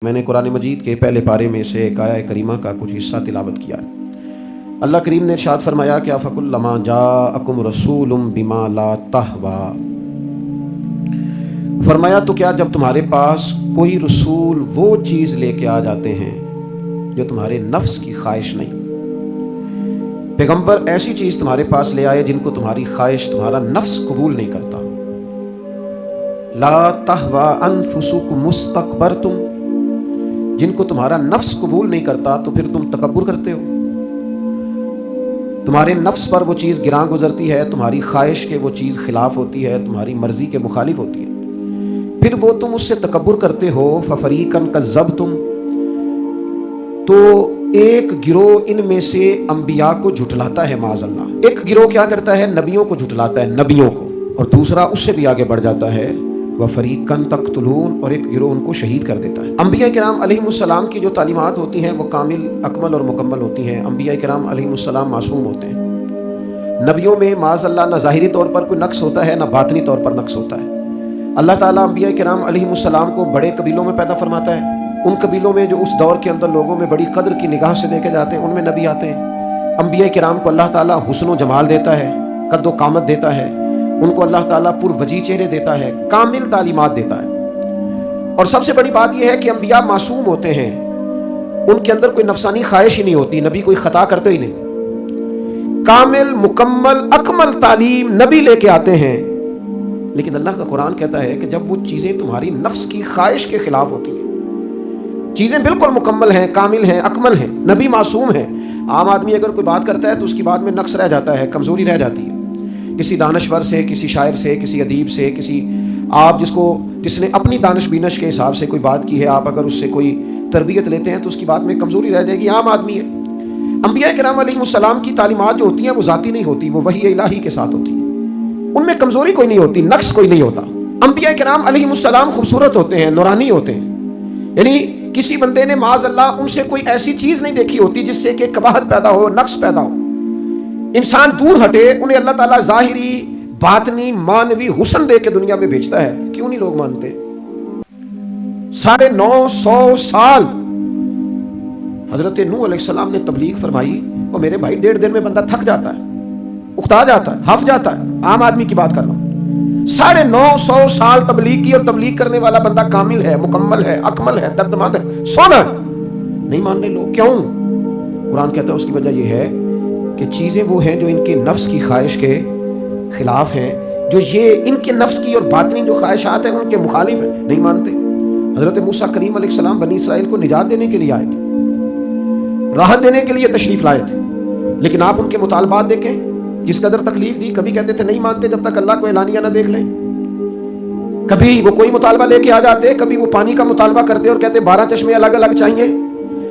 میں نے قرآن مجید کے پہلے پارے میں سے ایک آیہ کریمہ کا کچھ حصہ تلاوت کیا ہے۔ اللہ کریم نے ارشاد فرمایا کہ فَكُلَّمَا جَاءَكُمْ رَسُولٌ بِمَا لَا تَهْوَىٰ، فرمایا تو کیا جب تمہارے پاس کوئی رسول وہ چیز لے کے آ جاتے ہیں جو تمہارے نفس کی خواہش نہیں، پیغمبر ایسی چیز تمہارے پاس لے آئے جن کو تمہاری خواہش تمہارا نفس قبول نہیں کرتا، لا تہویٰ انفسکم مستکبرتم، جن کو تمہارا نفس قبول نہیں کرتا تو پھر تم تکبر کرتے ہو، تمہارے نفس پر وہ چیز گراں گزرتی ہے، تمہاری خواہش کے وہ چیز خلاف ہوتی ہے، تمہاری مرضی کے مخالف ہوتی ہے، پھر وہ تم اس سے تکبر کرتے ہو۔ ففریقاً کذبتم، تو ایک گروہ ان میں سے انبیاء کو جھٹلاتا ہے، معاذ اللہ، ایک گروہ کیا کرتا ہے، نبیوں کو جھٹلاتا ہے، نبیوں کو، اور دوسرا اس سے بھی آگے بڑھ جاتا ہے، وَفَرِيقًا تَقْتُلُونَ، اور ایک گروہ ان کو شہید کر دیتا ہے۔ انبیاء کرام علیہم السلام کی جو تعلیمات ہوتی ہیں وہ کامل، اکمل اور مکمل ہوتی ہیں۔ انبیاء کرام علیہم السلام معصوم ہوتے ہیں۔ نبیوں میں معاذ اللہ نہ ظاہری طور پر کوئی نقص ہوتا ہے نہ باطنی طور پر نقص ہوتا ہے۔ اللہ تعالیٰ انبیاء کرام علیہم السلام کو بڑے قبیلوں میں پیدا فرماتا ہے، ان قبیلوں میں جو اس دور کے اندر لوگوں میں بڑی قدر کی نگاہ سے دیکھے جاتے ہیں ان میں نبی آتے ہیں۔ انبیاء کرام کو اللہ تعالیٰ حسن و جمال دیتا ہے، قد و قامت دیتا ہے، ان کو اللہ تعالیٰ پر وجی چہرے دیتا ہے، کامل تعلیمات دیتا ہے۔ اور سب سے بڑی بات یہ ہے کہ انبیاء معصوم ہوتے ہیں، ان کے اندر کوئی نفسانی خواہش ہی نہیں ہوتی، نبی کوئی خطا کرتے ہی نہیں، کامل مکمل اکمل تعلیم نبی لے کے آتے ہیں۔ لیکن اللہ کا قرآن کہتا ہے کہ جب وہ چیزیں تمہاری نفس کی خواہش کے خلاف ہوتی ہیں، چیزیں بالکل مکمل ہیں، کامل ہیں، اکمل ہیں، نبی معصوم ہیں، عام آدمی اگر کوئی بات کرتا ہے تو اس کی بات میں نقص رہ جاتا ہے، کمزوری رہ جاتی ہے، کسی دانشور سے، کسی شاعر سے، کسی ادیب سے، کسی آپ جس نے اپنی دانش بینش کے حساب سے کوئی بات کی ہے، آپ اگر اس سے کوئی تربیت لیتے ہیں تو اس کی بات میں کمزوری رہ جائے گی، عام آدمی ہے۔ انبیاء کرام علیہم السلام کی تعلیمات جو ہوتی ہیں وہ ذاتی نہیں ہوتی، وہ وحی الہی کے ساتھ ہوتی ہے، ان میں کمزوری کوئی نہیں ہوتی، نقص کوئی نہیں ہوتا۔ انبیاء کرام علیہم السلام خوبصورت ہوتے ہیں، نورانی ہوتے ہیں، یعنی کسی بندے نے معاذ اللہ ان سے کوئی ایسی چیز نہیں دیکھی ہوتی جس سے کہ قباحت پیدا ہو، نقص پیدا ہو، انسان دور ہٹے، انہیں اللہ تعالیٰ ظاہری باطنی مانوی حسن دے کے دنیا میں بھیجتا ہے، کیوں نہیں لوگ مانتے؟ 950 سال حضرت نوح علیہ السلام نے تبلیغ فرمائی، اور میرے بھائی 1.5 دن میں بندہ تھک جاتا ہے، اکتا جاتا ہے، ہف جاتا ہے، عام آدمی کی بات کر رہا ہوں۔ 950 سال تبلیغ کی، اور تبلیغ کرنے والا بندہ کامل ہے، مکمل ہے، اکمل ہے، دردمند ہے، سونا نہیں ماننے لوگ، کیوں؟ قرآن کہتا ہے اس کی وجہ یہ ہے کہ چیزیں وہ ہیں جو ان کے نفس کی خواہش کے خلاف ہیں، جو یہ ان کے نفس کی اور باطنی جو خواہشات ہیں ان کے مخالف ہیں، نہیں مانتے۔ حضرت موسیٰ کریم علیہ السلام بنی اسرائیل کو نجات دینے کے لیے آئے تھے، راحت دینے کے لیے تشریف لائے تھے، لیکن آپ ان کے مطالبات دیکھیں، جس قدر تکلیف دی، کبھی کہتے تھے نہیں مانتے جب تک اللہ کو اعلانیہ نہ دیکھ لیں، کبھی وہ کوئی مطالبہ لے کے آ جاتے، کبھی وہ پانی کا مطالبہ کرتے اور کہتے 12 چشمے الگ الگ چاہیے،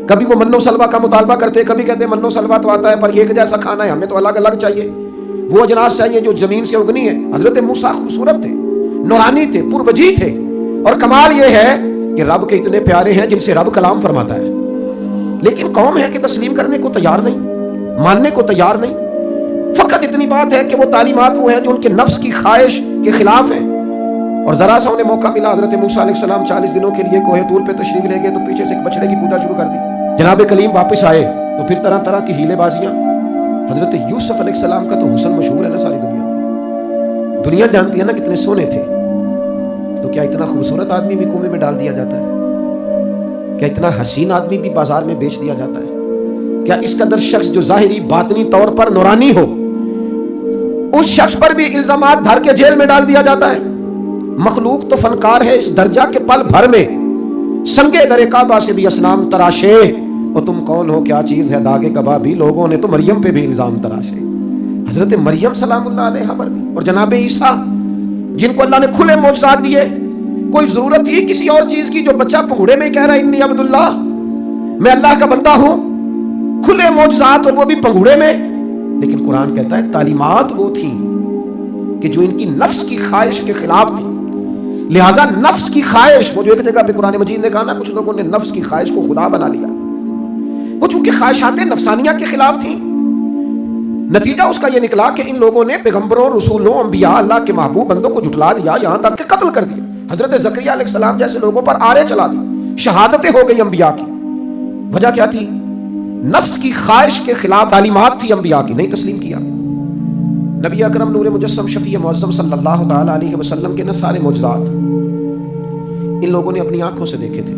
کبھی وہ من و سلوہ کا مطالبہ کرتے، کبھی کہتے من و سلوہ تو آتا ہے پر ایک جیسا کھانا ہے، ہمیں تو الگ الگ چاہیے، وہ اجناس چاہیے جو زمین سے اگنی ہے۔ حضرت موسیٰ خوبصورت تھے، نورانی تھے، پروجی تھے، اور کمال یہ ہے کہ رب کے اتنے پیارے ہیں جن سے رب کلام فرماتا ہے، لیکن قوم ہے کہ تسلیم کرنے کو تیار نہیں، ماننے کو تیار نہیں۔ فقط اتنی بات ہے کہ وہ تعلیمات وہ ہیں جو ان کے نفس کی خواہش کے خلاف ہیں، اور ذرا سا انہیں موقع ملا، حضرت موسیٰ علیہ السلام 40 دنوں کے لیے کوہ طور پہ تشریف لے گئے تو پیچھے سے ایک بچڑے کی پوجا شروع کر دی، جناب کلیم واپس آئے تو پھر طرح طرح کی ہیلے بازیاں۔ حضرت یوسف علیہ السلام کا تو حسن مشہور ہے نا، ساری دنیا جانتی ہے نا کتنے سونے تھے، تو کیا اتنا خوبصورت آدمی بھی کنویں میں ڈال دیا جاتا ہے؟ کیا اتنا حسین آدمی بھی بازار میں بیچ دیا جاتا ہے؟ کیا اس قدر شخص جو ظاہری باطنی طور پر نورانی ہو، اس شخص پر بھی الزامات دھر کے جیل میں ڈال دیا جاتا ہے؟ مخلوق تو فنکار ہے اس درجہ کے پل بھر میں سنگے در کعبہ سے بھی اسنام تراشے، اور تم کون ہو، کیا چیز ہے داغ کباب بھی، لوگوں نے تو مریم پہ بھی الزام تراشے، حضرت مریم سلام اللہ علیہا پر بھی، اور جناب عیسیٰ جن کو اللہ نے کھلے معجزات دیے، کوئی ضرورت ہی کسی اور چیز کی؟ جو بچہ پگھوڑے میں کہہ رہا ہے انی عبداللہ، میں اللہ کا بندہ ہوں، کھلے معجزات اور وہ بھی پگھوڑے میں، لیکن قرآن کہتا ہے تعلیمات وہ تھیں کہ جو ان کی نفس کی خواہش کے خلاف تھی، لہذا نفس کی خواہش، وہ جو ایک جگہ پہ قرآن مجید نے کہا نا کچھ لوگوں نے نفس کی خواہش کو خدا بنا لیا، وہ چونکہ خواہشات نفسانیہ کے خلاف تھیں، نتیجہ اس کا یہ نکلا کہ ان لوگوں نے پیغمبروں، رسولوں، انبیاء، اللہ کے محبوب بندوں کو جھٹلا دیا، یہاں تک کہ قتل کر دیا، حضرت زکریا علیہ السلام جیسے لوگوں پر آرے چلا دی، शहादतें हो गई अंबिया की। वजह क्या थी? नफ्स की ख्वाहिश के खिलाफ तालीमात थी अंबिया की, नहीं तस्लीम किया। नबी अकरम नूर मुजस्सम शफी मुअज़्ज़म सल्लल्लाहु ताला अलैहि वसल्लम के न सारे मौजज़ात इन लोगों ने अपनी आंखों से देखे थे,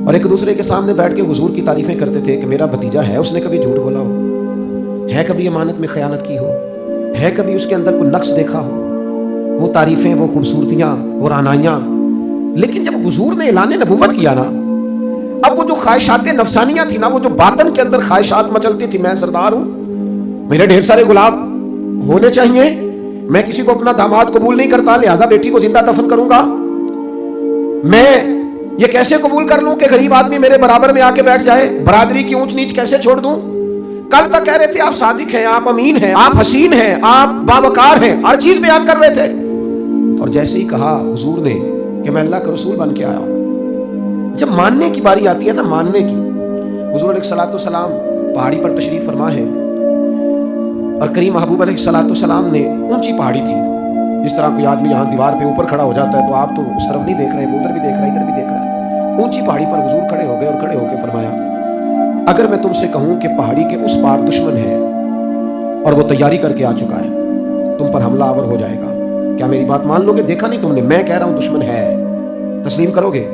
और एक दूसरे के सामने बैठ के हुजूर की तारीफें करते थे कि मेरा भतीजा है, उसने कभी झूठ बोला हो, है कभी अमानत में खयानत की हो, है कभी उसके अंदर कोई नक्स देखा हो। वो तारीफें, वो खूबसूरतियाँ, वो रानाइयाँ। लेकिन जब हुजूर ने ऐलान नबूवत किया ना, अब वो जो ख्वाहिशात नफसानियाँ थी ना, वो जो बातन के अंदर ख्वाहिशात मचलती थी, मैं सरदार हूँ, मेरे ढेर सारे गुलाम होने चाहिए, मैं किसी को अपना दामाद कबूल नहीं करता, लिहाजा बेटी को जिंदा दफन करूंगा, मैं ये कैसे कबूल कर लूं कि गरीब आदमी मेरे बराबर में आके बैठ जाए, बरादरी की ऊंच नीच कैसे छोड़ दूं। कल तक कह रहे थे आप सादिक हैं, आप अमीन हैं, आप हसीन हैं, आप बावकार हैं, हर चीज बयान कर रहे थे, और जैसे ही कहा हुजूर ने कि मैं अल्लाह का रसूल बन के आया हूं, जब मानने की बारी आती है ना, मानने की, हुजूर अलैहिस्सलाम पहाड़ी पर तशरीफ फरमा है, और करीम महबूब अलैहिस्सलाम ने ऊंची पहाड़ी थी, जिस तरह कोई आदमी यहाँ दीवार पे ऊपर खड़ा हो जाता है तो आप तो उस तरफ नहीं देख रहे, वो उधर भी देख रहा है, इधर भी देख रहा है। ऊंची पहाड़ी पर हुजूर खड़े हो गए, और खड़े होकर फरमाया, अगर मैं तुमसे कहूँ कि पहाड़ी के उस पार दुश्मन है और वो तैयारी करके आ चुका है, तुम पर हमला आवर हो जाएगा, क्या मेरी बात मान लोगे? देखा नहीं तुमने, मैं कह रहा हूँ दुश्मन है, तस्लीम करोगे?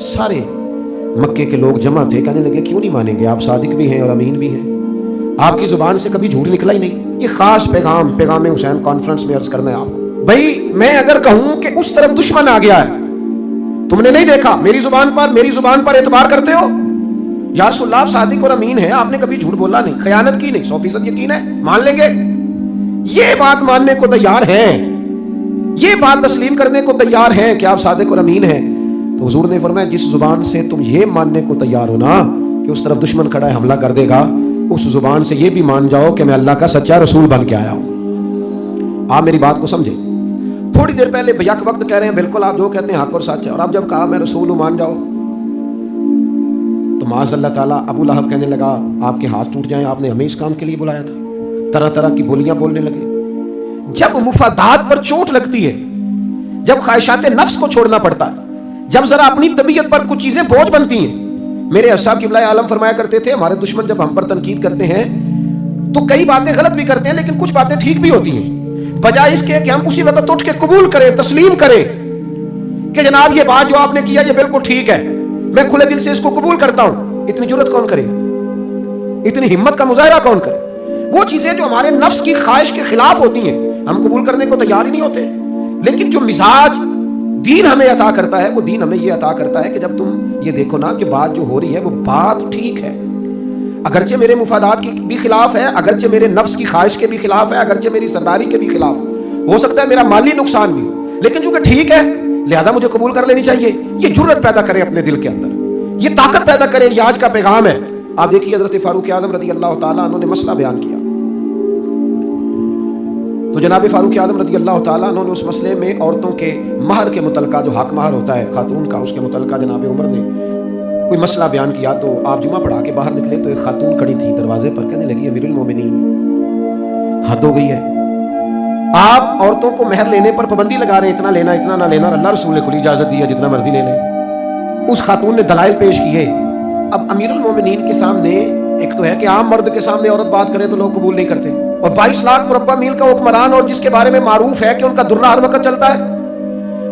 सारे मक्के के लोग जमा थे, कहने लगे क्यों नहीं मानेंगे, आप सादिक भी हैं और अमीन भी हैं, आपकी जुबान से कभी झूठ निकला ही नहीं। ये खास पैगाम हुसैन कॉन्फ्रेंस में अर्ज करना है आपको। भाई मैं अगर कहूं कि उस तरफ दुश्मन आ गया है, तुमने नहीं देखा, मेरी जुबान पर एतबार करते हो? या रसूलल्लाह आप सादिक और अमीन है, आपने कभी झूठ बोला नहीं, खयानत की नहीं, 100% यकीन है, मान लेंगे। ये बात मानने को तैयार है, ये बात तस्लीम करने को तैयार है कि आप सादिक और अमीन हैं, तो हुजूर ने फरमाया जिस जुबान से तुम ये मानने को तैयार हो ना कि उस तरफ दुश्मन खड़ा है, हमला कर देगा, उस जुबान से ये भी मान जाओ कि मैं अल्लाह का सच्चा रसूल बन के आया हूं। आप मेरी बात को समझे। थोड़ी देर पहले भैया के वक्त कह रहे हैं बिल्कुल आप जो कहते हैं हक और सच है, और अब जब कहा मैं रसूल हूं मान जाओ, तो माज़ अल्लाह ताला अबू लहब कहने लगा आपके हाथ टूट जाएं, आपने हमें इस काम के लिए बुलाया था। तरह तरह की बोलियां बोलने लगे। जब मुफादात पर चोट लगती है, जब ख्वाहिशात नफ्स को छोड़ना पड़ता है, जब जरा अपनी तबीयत पर कुछ चीजें बोझ बनती हैं। मेरे असाब किबला आलम फरमाया करते थे हमारे दुश्मन जब हम पर तनकीद करते हैं तो कई बातें गलत भी करते हैं, लेकिन कुछ बातें ठीक भी होती हैं। बजाय इसके कि हम उसी वक्त उठ के कबूल करें, तस्लीम करें कि जनाब ये बात जो आपने किया ये बिल्कुल ठीक है, मैं खुले दिल से इसको कबूल करता हूं, इतनी जुर्रत कौन करेगा, इतनी हिम्मत का मुजाहरा कौन करे। वो चीजें जो हमारे नफ्स की ख्वाहिश के खिलाफ होती हैं हम कबूल करने को तैयार ही नहीं होते। लेकिन जो मिजाज दीन हमें अता करता है, वो दीन हमें ये अता करता है कि जब तुम ये देखो ना कि बात जो हो रही है वो बात ठीक है, अगरचे मेरे मुफादात के भी खिलाफ है, अगरचे मेरे नफ्स की ख्वाहिश के भी खिलाफ है, अगरचे मेरी सरदारी के भी खिलाफ हो सकता है, मेरा माली नुकसान भी हो, लेकिन चूंकि ठीक है लिहाजा मुझे कबूल कर लेनी चाहिए। ये जुर्रत पैदा करें अपने दिल के अंदर, ये ताकत पैदा करें। ये आज का पैगाम है। आप देखिए हजरत फारूक आजम रदी अल्लाह ताला अन्हु ने मसला बयान किया, तो जनाब फारूक आजम रदी अल्लाह ताला अन्हु ने उस मसले में औरतों के महर के मुतलका, जो हक महर होता है खातून का, उसके मुतलका जनाब उमर ने कोई मसला बयान किया। तो आप जुमा पढ़ा के बाहर निकले तो एक खातून खड़ी थी दरवाजे पर, कहने लगी अमीरुल मोमिनीन हद हो गई है, आप औरतों को महर लेने पर पाबंदी लगा रहे हैं, इतना लेना इतना ना लेना, अल्लाह रसूल ने खुली इजाजत दी है जितना मर्जी ले लें। उस खातून ने दलाइल पेश किए। अब अमीरुल मोमिनीन के सामने एक तो है कि आम मर्द के सामने औरत बात करे तो लोग कबूल नहीं करते, और 22 लाख मुरब्बा मील का हुक्मरान और जिसके बारे में मारूफ है कि उनका दुर्रा हर वक्त चलता है,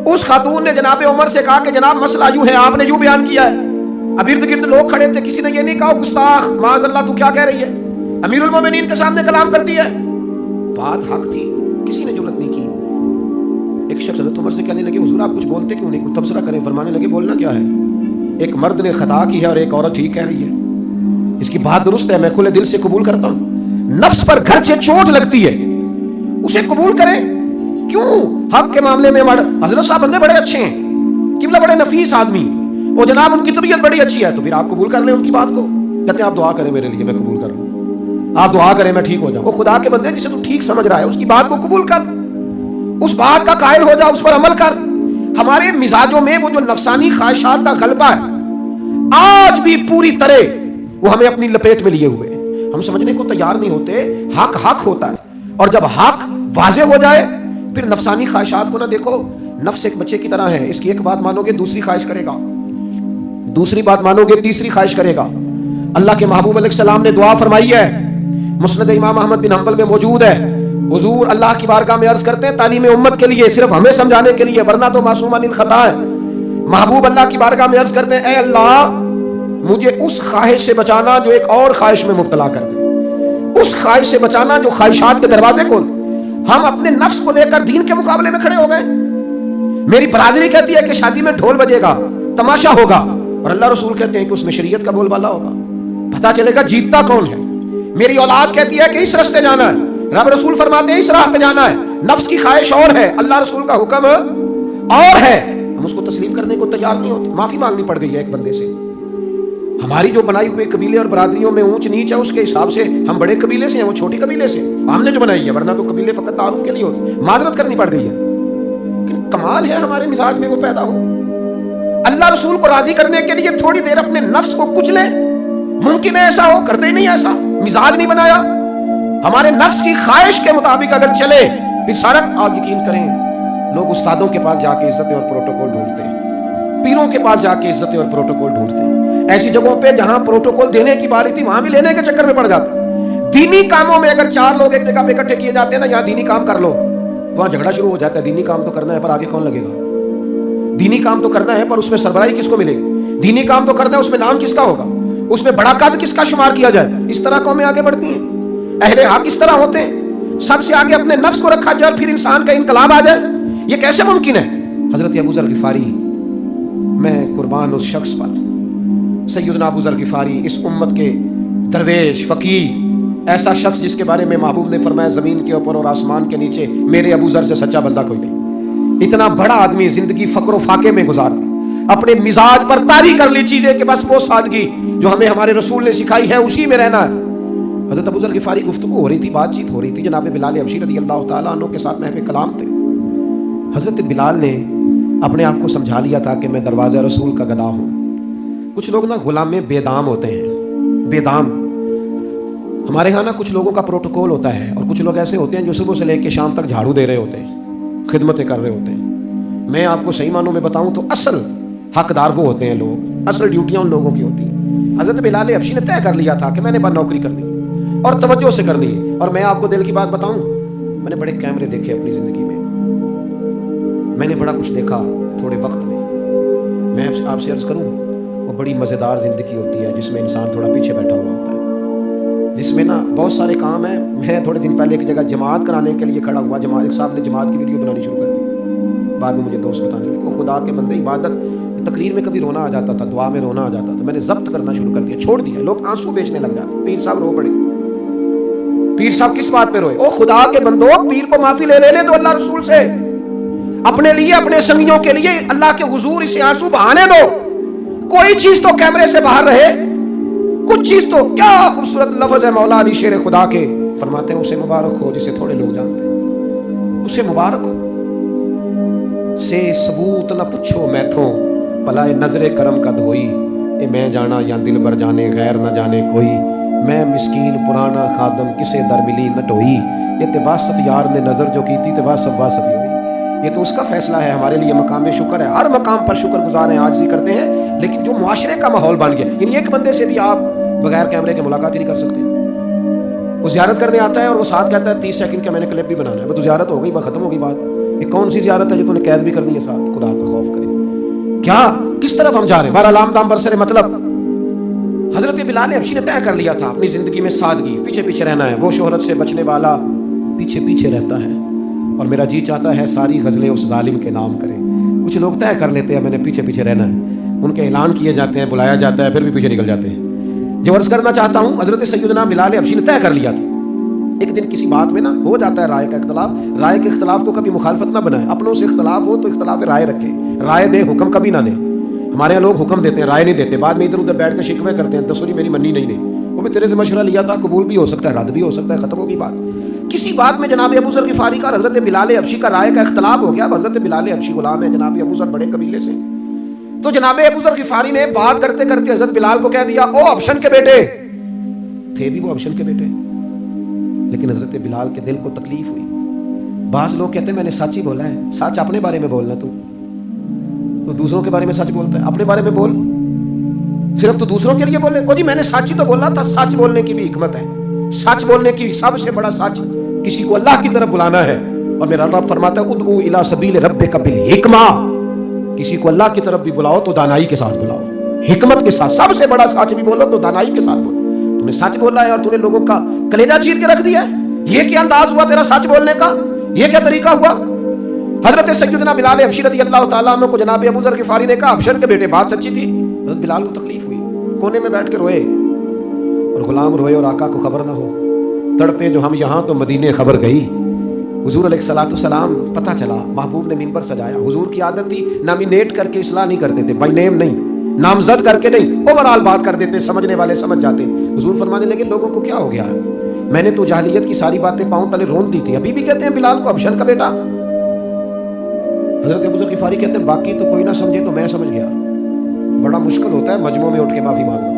उस खातून ने जनाब उमर से कहा कि जनाब मसला यूं है, आपने यूं बयान किया है। अब इर्द गिर्द लोग खड़े थे, किसी ने ये नहीं कहा गुस्ताख माज़अल्लाह तू क्या कह रही है, अमीरुल मोमिनीन के सामने कलाम करती है। बात हक थी, किसी ने जुर्रत नहीं की। एक शख्स हज़रत उमर से कहने लगे हुजूर आप कुछ बोलते क्यों नहीं, कुछ तबसरा करें। फरमाने लगे बोलना क्या है, एक मर्द ने खता की है और एक औरत ठीक कह रही है, इसकी बात दुरुस्त है, मैं खुले दिल से कबूल करता हूं। नफ्स पर घर से चोट लगती है, उसे कबूल करें। क्यों हक के मामले में हजरत साहब बंदे बड़े अच्छे हैं, किबला बड़े नफीस आदमी, वो जनाब उनकी तबीयत बड़ी अच्छी है, तो फिर आप कबूल कर लें उनकी बात को। कहते हैं आप दुआ करें मेरे लिए, मैं कबूल कर लूं, आप दुआ करें मैं ठीक हो जाऊं। वो खुदा के बंदे जिसे तू ठीक समझ रहा है उसकी बात को कबूल कर, उस बात का कायल हो जा, उस पर अमल कर। हमारे मिजाजों में वो जो नफसानी ख्वाहिशात का गलबा है आज भी पूरी तरह वो हमें अपनी लपेट में लिए हुए, हम समझने को तैयार नहीं होते। हक हक होता है, और जब हक वाजे हो जाए फिर नफसानी ख्वाहिशात को ना देखो। नफ्स एक बच्चे की तरह है, इसकी एक बात मानोगे दूसरी ख्वाहिश करेगा, दूसरी बात मानोगे, तीसरी ख्वाहिश करेगा। अल्लाह के महबूब अलैहिस्सलाम ने दुआ फरमाई है, मुस्नद इमाम अहमद बिन हंबल में मौजूद है। हुजूर अल्लाह की बारगाह में अर्ज करते हैं तालीम उम्मत के लिए, सिर्फ हमें समझाने के लिए, वरना तो मासूम अनिल खता है। महबूब अल्लाह की बारगाह में अर्ज करते हैं, ऐ अल्लाह मुझे उस ख्वाहिश से बचाना जो एक और ख्वाहिश में मुब्तला कर दे, उस ख्वाहिश से बचाना जो ख्वाहिशात के दरवाजे खोल। हम अपने नफ्स को लेकर दीन के मुकाबले में खड़े हो गए। मेरी बरादरी कहती है कि शादी में ढोल बजेगा, तमाशा होगा, और अल्लाह रसूल कहते हैं कि उसमें शरीयत का बोलबाला होगा, पता चलेगा जीतता कौन है। मेरी औलाद कहती है कि इस रास्ते जाना है, रब रसूल फरमाते हैं इस राह पे जाना है। नफ्स की ख्वाहिश और है, अल्लाह रसूल का हुक्म और है। हम उसको तस्लीम करने को तैयार नहीं होते। माफी मांगनी पड़ गई है एक बंदे से। हमारी जो बनाई हुई कबीले और बरादरियों में ऊंच नीच है, उसके हिसाब से हम बड़े कबीले से हैं, वो छोटी कबीले से हमने जो बनाई है, वरना तो कबीले फकत तारुफ के लिए होती, माजरत करनी पड़ गई है। लेकिन कमाल है हमारे मिजाज में वो पैदा हो। अल्लाह रसूल को राजी करने के लिए थोड़ी देर अपने नफ्स को कुचले, मुमकिन है ऐसा हो? करते ही नहीं ऐसा, मिजाज नहीं बनाया। हमारे नफ्स की ख्वाहिश के मुताबिक अगर चले, फिर सारा आप यकीन करें, लोग उस्तादों के पास जाके इज्जत और प्रोटोकॉल ढूंढते हैं, पीरों के पास जाके इज्जत और प्रोटोकॉल ढूंढते हैं। ऐसी जगहों पे जहां प्रोटोकॉल देने की बारी थी, वहां भी लेने के चक्कर में पड़ जाते। दीनी कामों में अगर 4 लोग एक जगह पे इकट्ठे किए जाते हैं ना, यहाँ दीनी काम कर लो, तो वहां झगड़ा शुरू हो जाता है। दीनी काम तो करना है पर आगे कौन लगेगा? दीनी काम तो करना है पर उसमें सरबराही किसको मिलेगी? दीनी काम तो करना है, उसमें नाम किसका होगा? उसमें बड़ा कद किसका शुमार किया जाए? इस तरह कौमें आगे बढ़ती हैं। अहले हक इस तरह होते हैं, सबसे आगे अपने नफ्स को रखा जाए, फिर इंसान का इनकलाब आ जाए। ये कैसे मुमकिन है? हजरत अबू ज़र गिफारी, मैं कुर्बान उस शख्स पर, सैयदना अबू ज़र गिफारी, इस उम्मत के दरवेश फकीर, ऐसा शख्स जिसके बारे में महबूब ने फरमाया ज़मीन के ऊपर और आसमान के नीचे मेरे अबू ज़र से सच्चा बंदा कोई नहीं। इतना बड़ा आदमी जिंदगी फक्र फाके में गुजार दी, अपने मिजाज पर तारी कर ली चीजें कि बस वो सादगी जो हमें हमारे रसूल ने सिखाई है उसी में रहना है। हज़रत अबू ज़र गिफारी गुफ्तगू हो रही थी, बातचीत हो रही थी, जनाब बिलाल हबशी रज़ियल्लाहु ताला अन्हु के साथ महफ़िल कलाम थे। हज़रत बिलाल ने अपने आप को समझा लिया था कि मैं दरवाज़ा रसूल का गदा हूँ। कुछ लोग ना गुलाम में बेदाम होते हैं, बेदाम। हमारे यहाँ ना कुछ लोगों का प्रोटोकॉल होता है, और कुछ लोग ऐसे होते हैं जो सुबह से लेकर शाम तक झाड़ू दे रहे होते हैं, खिदमतें कर रहे होते हैं। मैं आपको सही मानों में बताऊँ तो असल हकदार वो होते हैं लोग, असल ड्यूटियाँ उन लोगों की होती हैं। हज़रत बिलाल हबशी ने तय कर लिया था कि मैंने बस नौकरी करनी और तवज्जो से करनी है। और मैं आपको दिल की बात बताऊं, मैंने बड़े कैमरे देखे अपनी ज़िंदगी में, मैंने बड़ा कुछ देखा थोड़े वक्त में। मैं आपसे अर्ज़ करूं, वो बड़ी मज़ेदार ज़िंदगी होती है जिसमें इंसान थोड़ा पीछे बैठा हुआ होता है, जिसमें ना बहुत सारे काम हैं। मैं थोड़े दिन पहले एक जगह जमात कराने के लिए खड़ा हुआ, जमात एक साहब ने जमात की वीडियो बनानी शुरू कर दी, बाद में मुझे दोस्त बताने लगे, वो खुदा के बंदे, इबादत तकरीर में कभी रोना आ जाता था, दुआ में रोना आ जाता था, मैंने ज़ब्त करना शुरू कर दिया, छोड़ दिया। लोग आंसू बेचने लग जाते, पीर साहब रो पड़े। पीर साहब किस बात पे रोए? ओ खुदा के बंदो, पीर को माफी ले लेने दो अल्लाह रसूल से, अपने लिए, अपने संगियों के लिए अल्लाह के हुजूर इसे आंसू बहाने दो। कोई चीज तो कैमरे से बाहर रहे, कुछ चीज तो। क्या खूबसूरत लफ्ज है मौला अली शेर खुदा के, फरमाते हैं उसे मुबारक हो जिसे थोड़े लोग जानते हैं, उसे मुबारक हो से सबूत न पूछो मैथों, भलाए नजरे करम कद होई, ए मैं जाना या दिल बर जाने गैर न जाने कोई, मैं मिस्कीन पुराना खादम किसे दर मिली न ढोई, ये ते वासफ यार ने नज़र जो की थी ते वासफ वासफ ही हुई। ये तो उसका फैसला है, हमारे लिए मकाम में शुक्र है, हर मकाम पर शुक्र गुजार हैं, आजिज़ी करते हैं। लेकिन जो मुआशरे का माहौल बन गया, यानी एक बंदे से भी आप बगैर कैमरे के मुलाकात ही नहीं कर सकते। वो ज़ियारत करने आता है और वो साथ कहता है 30 सेकंड का मैंने क्लिप भी बनाना है, वो तो ज़ियारत हो गई, खत्म हो गई बात। ये कौन सी ज़ियारत है जो तूने कैद भी करनी है साथ? खुदा का खौफ करे, क्या किस तरफ हम जा रहे हैं? बहरहाल आमदाम बरसरे मतलब हजरत बिलाल हबशी ने तय कर लिया था अपनी जिंदगी में सादगी, पीछे पीछे रहना है। वो शोहरत से बचने वाला पीछे पीछे रहता है, और मेरा जी चाहता है सारी गज़लें उस जालिम के नाम करें। कुछ लोग तय कर लेते हैं मैंने पीछे पीछे रहना है, उनके ऐलान किए जाते हैं, बुलाया जाता है, फिर भी पीछे निकल जाते हैं। जो अर्ज़ करना चाहता हूँ, हजरत सैयदना बिलाल हबशी ने तय कर लिया था। एक दिन किसी बात में ना हो जाता है राय का इख्तलाफ, राय के इख्तलाफ को कभी मुखालफत ना बनाए, अपनों से इख्तलाफ हो तो इख्तलाफ राय रखें, राय दे, हुक्म कभी ना दें। हमारे यहाँ लोग हुक्म देते हैं, राय नहीं देते, बाद में इधर उधर बैठ कर शिकवे करते हैं, दसूरी मेरी मन्नी नहीं, वो भी तेरे से मशवरा लिया था, कबूल भी हो सकता है, रद्द भी हो सकता है, खत्म होगी बात। किसी बात में जनाब अबू ज़र गिफारी का हजरत बिलाल हबशी का राय का इख्तलाफ हो गया। हजरत बिलाल हबशी गुलाम है, जनाब अबू ज़र बड़े कबीले से, तो जनाब अबू ज़र गिफारी ने बात करते करते हजरत बिलाल को कह दिया, ओ हबशन के बेटे, थे भी वो हबशन के बेटे, लेकिन हजरत बिलाल के दिल को तकलीफ हुई। बाज़ लोग कहते हैं मैंने सच ही बोला है, सच अपने बारे में बोलना, तू तो दूसरों के बारे में सच बोलता है, अपने बारे में बोल। صرف تو دوسروں کے لیے بولے؟ او جی میں نے سچ ہی تو بولا تھا. سچ بولنے کی بھی حکمت ہے. سچ بولنے کی سب سے بڑا سچ کسی کو اللہ کی طرف بلانا ہے. اور میرا رب فرماتا ہے ادعو الی سبیل ربک بالحکمہ. کسی کو اللہ کی طرف بھی بلاؤ تو دانائی کے ساتھ بلاؤ, حکمت کے ساتھ. سب سے بڑا سچ بھی بولو تو دانائی کے ساتھ بولو. تو نے سچ بولا ہے اور تو نے لوگوں کا کلیجہ چیر کے رکھ دیا ہے. یہ کیا انداز ہوا تیرا سچ بولنے کا؟ یہ کیا طریقہ ہوا؟ حضرت سیدنا بلال حبشی رضی اللہ تعالیٰ عنہ کو جناب ابو ذر غفاری نے کہا حبشر کے بیٹے بات سچی تھی. حضرت بلال کو تکلیف ہوئی, کونے میں بیٹھ کے روئے, اور غلام روئے اور آقا کو خبر نہ ہو. تڑپے جو ہم یہاں تو مدینے خبر گئی. حضور علیہ الصلوۃ والسلام پتہ چلا, محبوب نے منبر سجایا. حضور کی عادت تھی نامینیٹ کر کے اصلاح نہیں کرتے تھے, بائی نیم نہیں, نامزد کر کے نہیں, اوورال بات کر دیتے, سمجھنے والے سمجھ جاتے. حضور فرمانے لگے لوگوں کو کیا ہو گیا ہے؟ میں نے تو جاہلیت کی ساری باتیں پاؤں تلے رون دی تھی, ابھی بھی کہتے ہیں بلال کو حبشن کا بیٹا. حضرت ابو ذر غفاری کہتے ہیں باقی تو کوئی نہ سمجھے تو میں سمجھ گیا. بڑا مشکل ہوتا ہے مجمع میں اٹھ کے معافی مانگنا.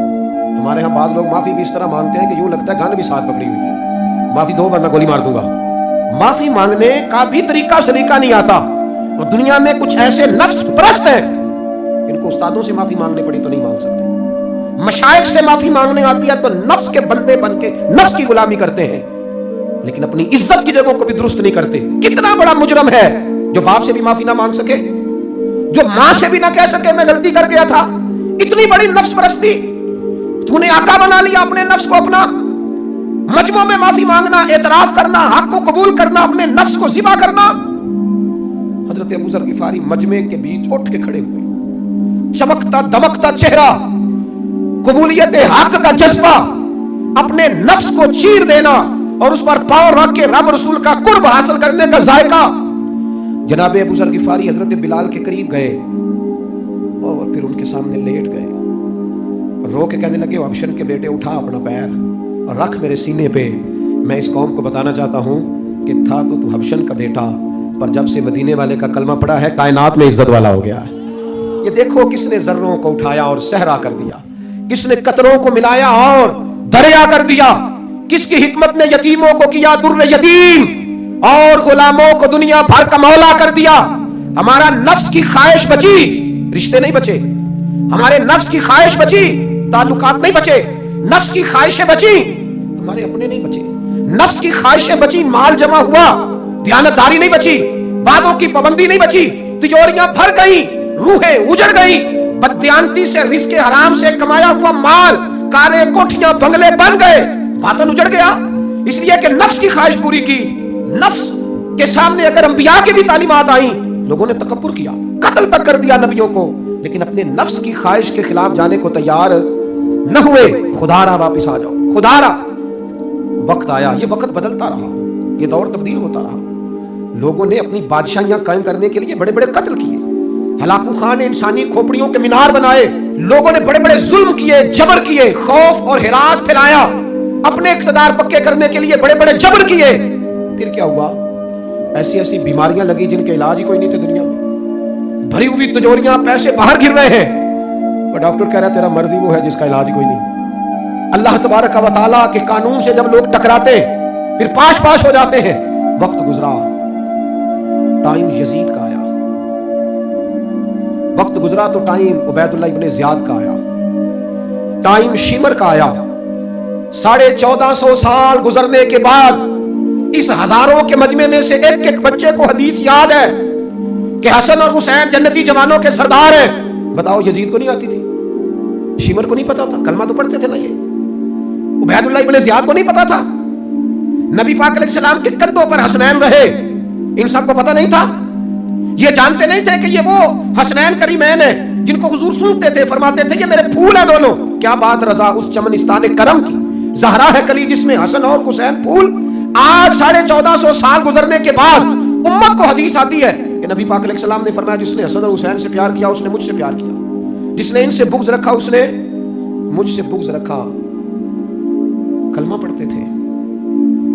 ہمارے ہاں بعض لوگ معافی بھی اس طرح مانگتے ہیں کہ یوں لگتا ہے گن بھی ساتھ پکڑی ہوئی ہے, معافی دو ورنہ گولی مار دوں گا. معافی مانگنے کا بھی طریقہ سلیقہ نہیں آتا. اور دنیا میں کچھ ایسے نفس پرست ہیں ان کو استادوں سے معافی مانگنی پڑی تو نہیں مانگ سکتے. مشائخ سے معافی مانگنے آتی ہے تو نفس کے بندے بن کے نفس کی غلامی کرتے ہیں, لیکن اپنی عزت کی جگہوں کو بھی درست نہیں کرتے. کتنا بڑا مجرم ہے جو باپ سے بھی معافی نہ مانگ سکے, جو ماں سے بھی نہ کہہ سکے میں غلطی کر گیا تھا. اتنی بڑی نفس پرستی. تو نے آقا بنا لیا اپنے نفس کو اپنا. مجمع میں معافی مانگنا, اعتراف کرنا, حق کو قبول کرنا, اپنے نفس کو ذبح کرنا. حضرت ابو ذر غفاری مجمع کے بیچ اٹھ کے کھڑے ہوئے, چمکتا دمکتا چہرہ, قبولیت حق کا جذبہ, اپنے نفس کو چیر دینا اور اس پر پاؤں رکھ کے رب رسول کا قرب حاصل کرنے کا ذائقہ. جناب ابو ذر غفاری حضرت بلال کے قریب گئے اور پھر ان کے سامنے لیٹ گئے, رو کے کہنے لگے حبشن کے بیٹے اٹھا اپنا پیر اور رکھ میرے سینے پہ. میں اس قوم کو بتانا چاہتا ہوں کہ تھا تو حبشن کا بیٹا, پر جب سے مدینے والے کا کلمہ پڑا ہے کائنات میں عزت والا ہو گیا ہے. یہ دیکھو کس نے ذروں کو اٹھایا اور صحرا کر دیا, کس نے قطروں کو ملایا اور دریا کر دیا, کس کی حکمت نے یتیموں کو کیا در یتیم اور غلاموں کو دنیا بھر کا مولا کر دیا. ہمارا نفس کی خواہش بچی, رشتے نہیں بچے. ہمارے نفس کی خواہش بچی, تعلقات نہیں بچے. نفس کی خواہشیں بچی, ہمارے اپنے نہیں بچے. نفس کی خواہشیں بچی, مال جمع ہوا, دیانتداری نہیں بچی, وعدوں کی پابندی نہیں بچی, تجوریاں بھر گئیں, روحیں اجڑ گئیں. بددیانتی سے رزق حرام سے کمایا ہوا مال, کاریں کوٹھیاں بنگلے بن گئے, باطن اجڑ گیا. اس لیے کہ نفس کی خواہش پوری کی. نفس کے سامنے اگر انبیاء کی بھی تعلیمات آئیں, لوگوں نے تکبر کیا, قتل تک کر دیا نبیوں کو, لیکن اپنے نفس کی خواہش کے خلاف جانے کو تیار نہ ہوئے. خدا را واپس آ جاؤ, خدا را. وقت آیا, یہ وقت بدلتا رہا, یہ دور تبدیل ہوتا رہا. لوگوں نے اپنی بادشاہیاں قائم کرنے کے لیے بڑے بڑے قتل کیے. ہلاکو خان نے انسانی کھوپڑیوں کے مینار بنائے. لوگوں نے بڑے بڑے ظلم کیے, جبر کیے, خوف اور ہراس پھیلایا. اپنے اقتدار پکے کرنے کے لیے بڑے بڑے جبر کیے. پھر کیا ہوا؟ ایسی ایسی بیماریاں لگی جن کے علاج ہی کوئی نہیں تھے دنیا میں. بھری ہوئی تجوریاں, پیسے باہر گر رہے ہیں, اور ڈاکٹر کہہ رہا ہے تیرا مرضی وہ ہے جس کا علاج کوئی نہیں. اللہ تبارک و تعالیٰ کے قانون سے جب لوگ ٹکراتے پھر پاش پاش ہو جاتے ہیں. وقت گزرا, ٹائم یزید کا آیا. وقت گزرا تو ٹائم عبید اللہ ابن زیاد کا آیا, ٹائم شمر کا آیا. 1450 سال گزرنے کے بعد اس ہزاروں کے مجمع میں سے ایک ایک بچے کو حدیث یاد ہے کہ حسن اور حسین جنتی جوانوں کے سردار ہیں. بتاؤ یزید کو نہیں آتی تھی؟ شمر کو نہیں پتا تھا؟ کلمہ تو پڑھتے تھے نا. یہ عبید اللہ ابن زیاد کو نہیں پتا تھا؟ نبی پاک علیہ السلام کے کندھوں پر حسنین رہے, ان سب کو پتا نہیں تھا؟ یہ جانتے نہیں تھے کہ یہ وہ حسنین کریمین ہیں جن کو حضور سنتے تھے, فرماتے تھے یہ میرے پھول ہیں دونوں. کیا بات رضا اس چمنستان کرم کی, زہرا ہے کلی جس میں حسن اور حسین پھول. آج 1450 سال گزرنے کے بعد امت کو حدیث آتی ہے کہ نبی پاک علیہ السلام نے فرمایا جس نے حسن اور حسین سے پیار کیا اس نے مجھ سے پیار کیا, جس نے ان سے بغض رکھا اس نے مجھ سے بغض رکھا. کلمہ پڑھتے تھے,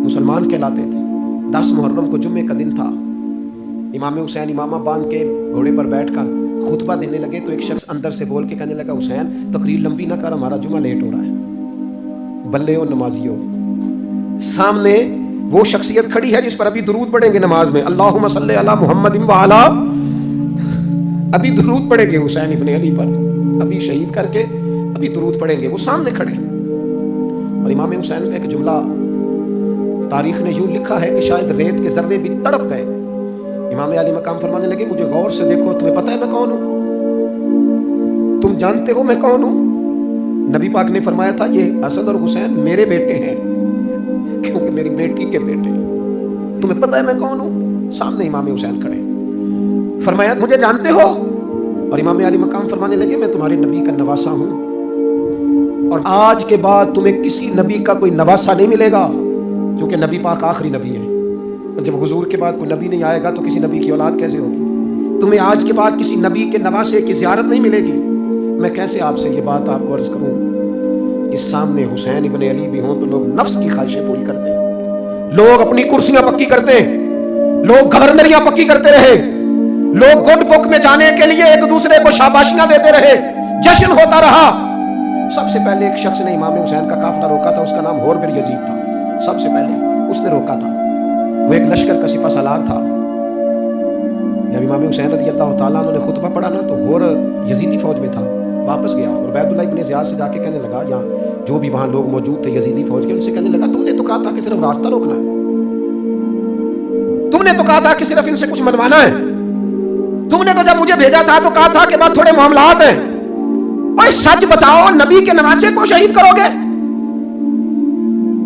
مسلمان کہلاتے تھے. 10 محرم کو جمعے کا دن تھا. امام حسین امامہ باندھ کے گھوڑے پر بیٹھ کر خطبہ دینے لگے تو ایک شخص اندر سے بول کے کہنے لگا حسین تقریر لمبی نہ کر, ہمارا جمعہ لیٹ ہو رہا ہے. بلے ہو نمازیوں, سامنے وہ شخصیت کھڑی ہے جس پر ابھی درود پڑھیں گے نماز میں, اللہم صلی علی محمد وعلی, ابھی درود پڑھیں گے حسین ابن علی پر, ابھی شہید کر کے अभी दुरूद पढ़ेंगे, वो सामने खड़े। और इमाम हुसैन में एक जुमला तारीख ने यूं लिखा है कि शायद रेत के जर्रे भी तड़प गए। इमाम अली मकाम फरमाने लगे, मुझे गौर से देखो, तुम्हें पता है मैं कौन हूं? तुम जानते हो मैं कौन हूं? नबी पाक ने फरमाया था, ये हसन और हुसैन मेरे बेटे हैं, क्योंकि मेरी बेटी के बेटे। तुम्हें पता है मैं कौन हूं? सामने इमाम हुसैन खड़े। फरमाया, मुझे जानते हो? और इमाम अली मकाम फरमाने लगे, मैं तुम्हारे नबी का नवासा हूं, और आज के बाद तुम्हें किसी नबी का कोई नवासा नहीं मिलेगा, क्योंकि नबी पाक आखिरी नबी है। और जब हुजूर के बाद कोई नबी नहीं आएगा तो किसी नबी की औलाद कैसे होगी? तुम्हें आज के बाद किसी नबी के नवासे की ज़ियारत नहीं मिलेगी। मैं कैसे आपसे ये बात आपको अर्ज करूं कि सामने हुसैन इब्न अली भी हों तो लोग नफ्स की ख्वाहिशें पूरी करते हैं, लोग अपनी कुर्सियां पक्की करते हैं, लोग गवर्नरियां पक्की करते रहे, लोग गुड बुक में जाने के लिए एक दूसरे को शाबाशियां देते रहे, जश्न होता रहा। सबसे पहले एक शख्स ने इमाम हुसैन का काफिला रोका था, उसका नाम होर बिन यजीद था। सबसे पहले उसने रोका था। वो एक लश्कर का सिपा सालार था। जब इमाम हुसैन रज़ी अल्लाह ताला अन्हु ने खुतबा पढ़ा ना, तो होर यजीदी फौज में था, वापस गया और उबैदुल्लाह इब्न ज़ियाद से जाके कहने लगा, या जो भी वहां लोग मौजूद थे यजीदी फौज के, उनसे कहने लगा, तुमने तो कहा था कि सिर्फ रास्ता रोकना है, तुमने तो कहा था कि सिर्फ इनसे कुछ मनवाना है, तुमने तो जब मुझे भेजा था तो कहा था कि बाद थोड़े मामलात हैं। ओए सच बताओ, नबी के नवासे को शहीद करोगे?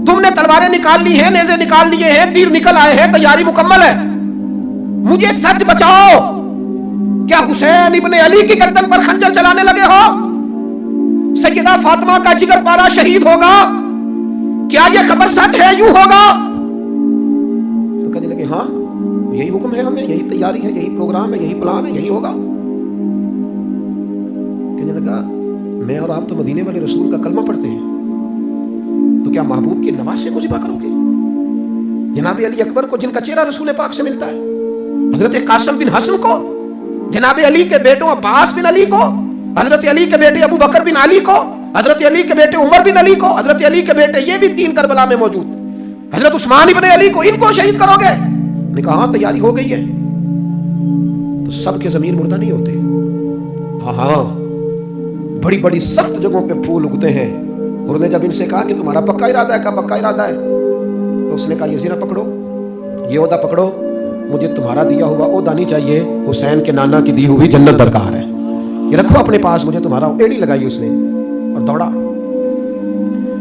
तुमने तलवारें निकाल ली हैं, नेज़े निकाल लिए हैं, तीर निकल आए हैं, तैयारी मुकम्मल है, मुझे सच बचाओ, क्या हुसैन इब्न अली की गर्दन पर खंजर चलाने लगे हो? सैयदा फातिमा का जिगर पारा शहीद होगा, क्या यह खबर सच है? यूं होगा? तो कहने लगे, हाँ यही हुक्म है हमें, यही तैयारी है, यही प्रोग्राम है, यही प्लान है, यही होगा। कहने लगा, मैं और आप तो मदीने वाले रसूल का कलमा पढ़ते हैं, तो क्या महबूब के नवासे को ज़िबा करोगे? जनाब अली अकबर को, जिनका चेहरा रसूल पाक से मिलता है, हजरत कासिम बिन हसन को, जनाब अली के बेटों अब्बास बिन अली को, हजरत अली के बेटे अबू बकर बिन अली को, हजरत अली के बेटे उमर बिन अली को, हजरत अली के बेटे ये भी 3 करबला में मौजूद, हजरत उस्मान इब्न अली को, इनको शहीद करोगे? ने कहा, हाँ तैयारी हो गई है। तो सबके ज़मीर मुर्दा नहीं होते। हाँ हाँ, बड़ी बड़ी सख्त जगहों पे फूल उगते हैं। उन्होंने जब इनसे कहा कि तुम्हारा पक्का इरादा है, का पक्का इरादा है, तो उसने कहा, ये ज़रा पकड़ो, ये ओहदा पकड़ो, मुझे तुम्हारा दिया हुआ ओहदा नहीं चाहिए, हुसैन के नाना की दी हुई जन्नत दरकार है, ये रखो अपने पास, मुझे तुम्हारा। एड़ी लगाई उसने और दौड़ा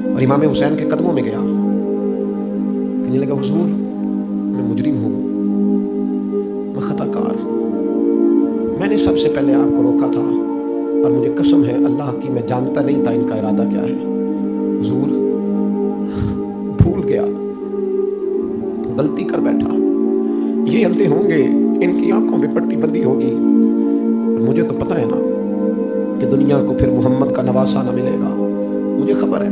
और इमाम हुसैन के कदमों में गया। कहने लगा, हुजूर मैं मुजरिम हूँ, मैं खताकार, मैंने सबसे पहले आपको रोका था और मुझे कसम है अल्लाह की, मैं जानता नहीं था इनका इरादा क्या है। हुजूर भूल गया, गलती कर बैठा, ये अंधे होंगे, इनकी आंखों में पट्टी बंदी होगी, और मुझे तो पता है ना कि दुनिया को फिर मोहम्मद का नवासा ना मिलेगा, मुझे खबर है।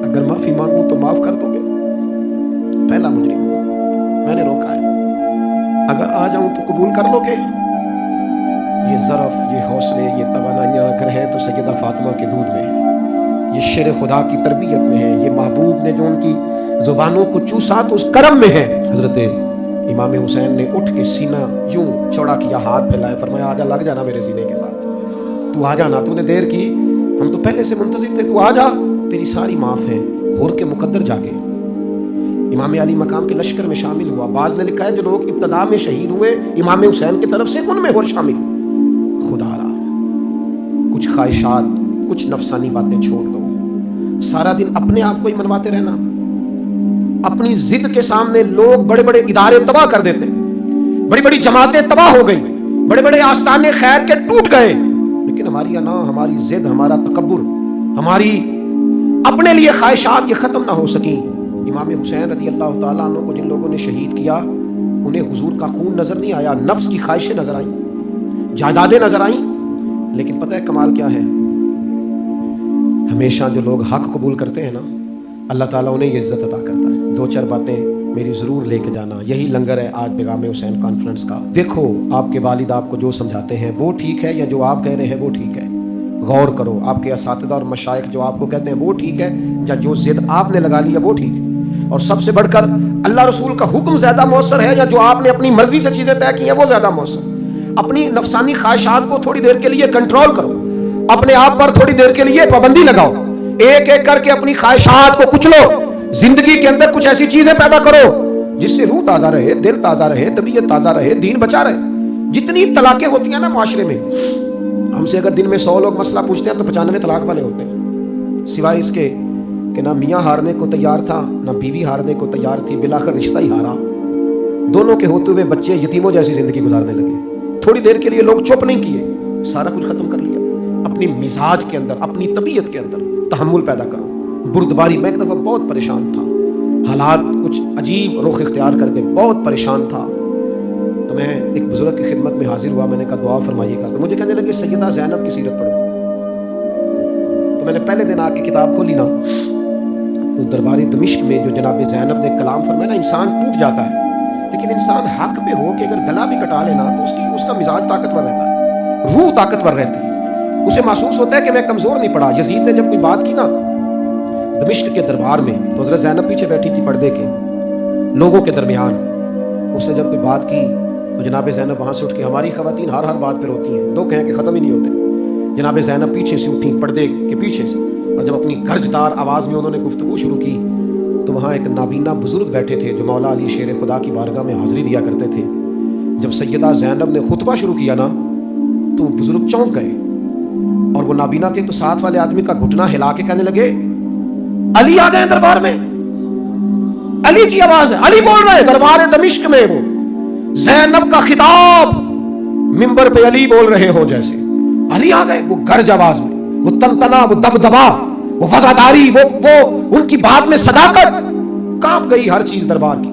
अगर माफी मांगू तो माफ कर दोगे? पहला मुजरिम हूं, मैंने रोका है, अगर आ जाऊं तो कबूल कर लोगे? ये ज़रफ़, ये हौसले, ये तवानाइयाँ अगर है तो सैयदा फातिमा के दूध में है, ये शेर खुदा की तरबियत में है, ये महबूब ने जो उनकी ज़ुबानों को चूसा तो उस करम में है। हज़रत इमाम हुसैन ने उठ के सीना यूं चौड़ा किया, हाथ फैलाए, फरमाया, आजा, लग जाना मेरे सीने के साथ, तू आ जाना, तूने देर की, हम तो पहले से मुंतज़िर थे, तू आ जा, तेरी सारी माफ़ है। होर के मुकद्दर जागे इमाम अली मकाम के लश्कर में शामिल हुआ। बाज़ ने लिखा है, जो लोग इब्तदा में शहीद हुए इमाम हुसैन की तरफ से, उनमें होर शामिल। खुदारा, कुछ ख्वाहिशात, कुछ नफसानी बातें छोड़ दो, सारा दिन अपने आप को ही मनवाते रहना। अपनी जिद के सामने लोग बड़े बड़े इदारे तबाह कर देते, बड़ी बड़ी जमातें तबाह हो गई, बड़े बड़े आस्ताने खैर के टूट गए, लेकिन हमारी अना, हमारी जिद, हमारा तकब्बुर, हमारी अपने लिए ख्वाहिशात ये खत्म ना हो सकी। इमाम हुसैन रज़ी अल्लाह ताला अन्हु को जिन लोगों ने शहीद किया, उन्हें हुजूर का खून नजर नहीं आया, नफ्स की ख्वाहिशें नजर आई, जायदादें नजर आई। लेकिन पता है कमाल क्या है, हमेशा जो लोग हक कबूल करते हैं ना, अल्लाह ताला उन्हें ये इज्जत अता करता है। 2-4 बातें मेरी ज़रूर लेके जाना, यही लंगर है आज पैगाम हुसैन कॉन्फ्रेंस का। देखो, आपके वालिद आपको जो समझाते हैं वो ठीक है, या जो आप कह रहे हैं वो ठीक है, गौर करो। आपके असातिज़ा और मशाइख जो आपको कहते हैं वो ठीक है, या जो जिद आपने लगा लिया वो ठीक है। और सबसे बढ़कर अल्लाह रसूल का हुक्म ज़्यादा मौसर है, या जो आपने अपनी मर्जी से चीज़ें तय की हैं वो ज़्यादा मौसर। اپنی نفسانی خواہشات کو تھوڑی دیر کے لیے کنٹرول کرو، اپنے آپ پر تھوڑی دیر کے لیے پابندی لگاؤ، ایک ایک کر کے اپنی خواہشات کو کچلو، زندگی کے اندر کچھ ایسی چیزیں پیدا کرو جس سے روح تازہ رہے، دل تازہ رہے، طبیعت تازہ رہے، دین بچا رہے۔ جتنی طلاقیں ہوتی ہیں نا معاشرے میں، ہم سے اگر دن میں 100 لوگ مسئلہ پوچھتے ہیں تو 95 طلاق والے ہوتے ہیں، سوائے اس کے کہ نہ میاں ہارنے کو تیار تھا نہ بیوی ہارنے کو تیار تھی، بلاخر رشتہ ہی ہارا، دونوں کے ہوتے ہوئے بچے یتیموں جیسی زندگی گزارنے لگے۔ تھوڑی دیر کے لیے لوگ چپ نہیں کیے، سارا کچھ ختم کر لیا۔ اپنی مزاج کے اندر، اپنی طبیعت کے اندر تحمل پیدا کرو، بردباری۔ میں ایک دفعہ بہت پریشان تھا، حالات کچھ عجیب رخ اختیار کر کے بہت پریشان تھا، تو میں ایک بزرگ کی خدمت میں حاضر ہوا، میں نے کہا دعا فرمائیے گا، تو مجھے کہنے لگے سیدہ زینب کی سیرت پڑھو۔ تو میں نے پہلے دن آ کے کتاب کھولی نا، تو دربار دمشق میں جو جناب زینب نے کلام فرمایا نا، انسان ٹوٹ جاتا ہے، لیکن انسان حق پہ ہو کہ اگر گلا بھی کٹا لینا تو اس کا مزاج طاقتور رہتا ہے، روح طاقتور رہتی ہے، اسے محسوس ہوتا ہے کہ میں کمزور نہیں پڑا۔ یزید نے جب کوئی بات کی نا دمشق کے دربار میں، تو حضرت زینب پیچھے بیٹھی تھی پردے کے لوگوں کے درمیان، اس نے جب کوئی بات کی تو جناب زینب وہاں سے اٹھ کے، ہماری خواتین ہر بات پہ روتی ہیں، دو کہیں کہ ختم ہی نہیں ہوتے، جناب زینب پیچھے سے اٹھیں پردے کے پیچھے سے، اور جب اپنی گرجدار آواز میں انہوں نے گفتگو شروع کی تو وہاں ایک نابینا بزرگ بیٹھے تھے جو مولا علی شیر خدا کی بارگاہ میں حاضری دیا کرتے تھے۔ جب سیدہ زینب نے خطبہ شروع کیا نا تو وہ بزرگ چونک گئے، اور وہ نابینا تھے تو ساتھ والے آدمی کا گھٹنا ہلا کے کہنے لگے علی آ گئے دربار میں، علی کی آواز ہے، علی بول رہے دربار دمشق میں، وہ زینب کا خطاب منبر پہ علی بول رہے ہو جیسے، علی آ گئے، وہ گرج آواز میں، وہ تنتنا، وہ دبدبا، وہ وفاداری، وہ ان کی بات میں صداقت، کانپ گئی ہر چیز دربار کی۔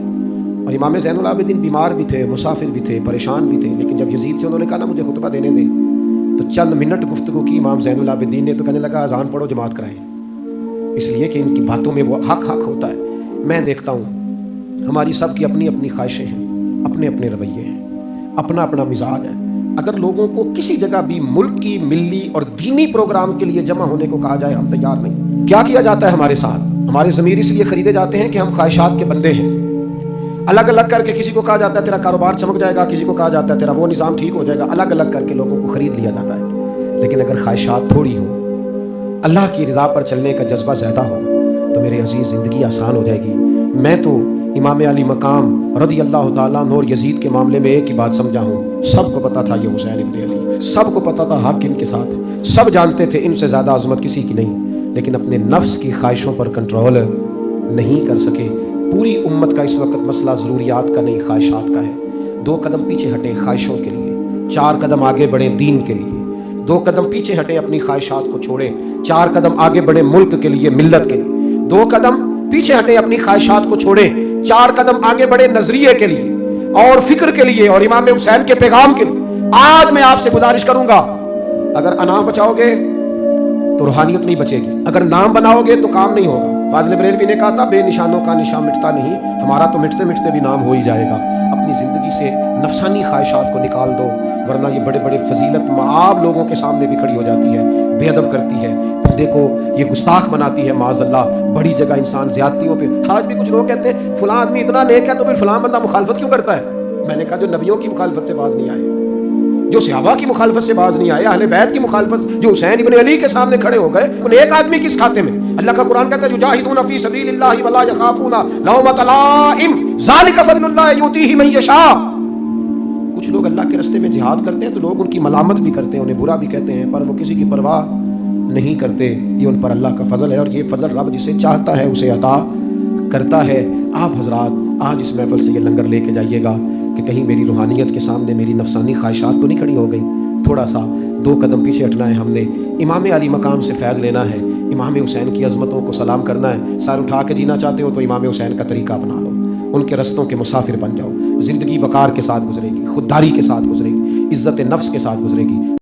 اور امام زین العابدین بیمار بھی تھے، مسافر بھی تھے، پریشان بھی تھے، لیکن جب یزید سے انہوں نے کہا نا مجھے خطبہ دینے دے، تو چند منٹ گفتگو کی امام زین العابدین نے، تو کہنے لگا اذان پڑھو جماعت کرائیں، اس لیے کہ ان کی باتوں میں وہ حق ہوتا ہے۔ میں دیکھتا ہوں ہماری سب کی اپنی اپنی خواہشیں ہیں، اپنے اپنے رویے ہیں، اپنا اپنا مزاج ہے۔ اگر لوگوں کو کسی جگہ بھی ملکی، ملی اور دینی پروگرام کے لیے جمع ہونے کو کہا جائے، ہم تیار نہیں۔ کیا کیا جاتا ہے ہمارے ساتھ؟ ہمارے ضمیر اس لیے خریدے جاتے ہیں کہ ہم خواہشات کے بندے ہیں۔ الگ الگ کر کے کسی کو کہا جاتا ہے تیرا کاروبار چمک جائے گا، کسی کو کہا جاتا ہے تیرا وہ نظام ٹھیک ہو جائے گا، الگ الگ کر کے لوگوں کو خرید لیا جاتا ہے۔ لیکن اگر خواہشات تھوڑی ہوں، اللہ کی رضا پر چلنے کا جذبہ زیادہ ہو تو میرے عزیز زندگی آسان ہو جائے گی۔ میں تو امام علی مقام رضی اللہ تعالیٰ عنہ اور یزید کے معاملے میں ایک ہی بات سمجھا ہوں، سب کو پتا تھا یہ حسین ابن علی، سب کو پتا تھا حق ان کے ساتھ ہے، سب جانتے تھے ان سے زیادہ عظمت کسی کی نہیں، لیکن اپنے نفس کی خواہشوں پر کنٹرول نہیں کر سکے۔ پوری امت کا اس وقت مسئلہ ضروریات کا نہیں، خواہشات کا ہے۔ 2 قدم پیچھے ہٹیں خواہشوں کے لیے، 4 قدم آگے بڑھیں دین کے لیے۔ 2 قدم پیچھے ہٹیں اپنی خواہشات کو چھوڑیں، 4 قدم آگے بڑھیں ملک کے لیے، ملت کے لیے۔ 2 قدم پیچھے ہٹیں اپنی خواہشات کو چھوڑیں، 4 قدم آگے بڑھیں نظریے کے لیے اور فکر کے لیے اور امام حسین کے پیغام کے لیے۔ آج میں آپ سے گزارش کروں گا، اگر انام بچاؤ گے تو روحانیت نہیں بچے گی، اگر نام بناؤ گے تو کام نہیں ہوگا۔ فاضل بریلوی نے کہا تھا بے نشانوں کا نشان مٹتا نہیں، ہمارا تو مٹتے مٹتے بھی نام ہو ہی جائے گا۔ اپنی زندگی سے نفسانی خواہشات کو نکال دو، ورنہ یہ بڑے بڑے فضیلت معاب لوگوں کے سامنے بھی کھڑی ہو جاتی ہے، بے ادب کرتی ہے، بندے کو یہ گستاخ بناتی ہے معاذ اللہ۔ بڑی جگہ انسان زیادتیوں پہ، آج بھی کچھ لوگ کہتے ہیں فلاں آدمی اتنا نیک ہے تو پھر فلاں بندہ مخالفت کیوں کرتا ہے؟ میں نے کہا جو نبیوں کی مخالفت سے باز نہیں آئے، جو صحابہ کی مخالفت سے باز نہیں آئے، اہل بیت کی مخالفت، جو حسین ابن علی کے سامنے کھڑے ہو گئے، ان ایک آدمی کس کھاتے میں؟ اللہ کا قرآن کہتا ہے یجاہدون فی سبیل اللہ ولا یخافون لومۃ لائم ذالک فضل اللہ یؤتیہ من یشاء۔ کچھ لوگ اللہ کے راستے میں جہاد کرتے ہیں تو لوگ ان کی ملامت بھی کرتے ہیں، انہیں برا بھی کہتے ہیں، پر وہ کسی کی پرواہ نہیں کرتے۔ یہ ان پر اللہ کا فضل ہے، اور یہ فضل رب جسے چاہتا ہے اسے عطا کرتا ہے۔ آپ حضرات آج اس محفل سے یہ لنگر لے کے جائیے گا کہ کہیں میری روحانیت کے سامنے میری نفسانی خواہشات تو نہیں کھڑی ہو گئی۔ تھوڑا سا 2 قدم پیچھے ہٹنا ہے، ہم نے امام علی مقام سے فیض لینا ہے، امام حسین کی عظمتوں کو سلام کرنا ہے۔ سر اٹھا کے جینا چاہتے ہو تو امام حسین کا طریقہ اپنا لو، ان کے رستوں کے مسافر بن جاؤ۔ زندگی وقار کے ساتھ گزرے گی، خودداری کے ساتھ گزرے گی، عزت نفس کے ساتھ گزرے گی۔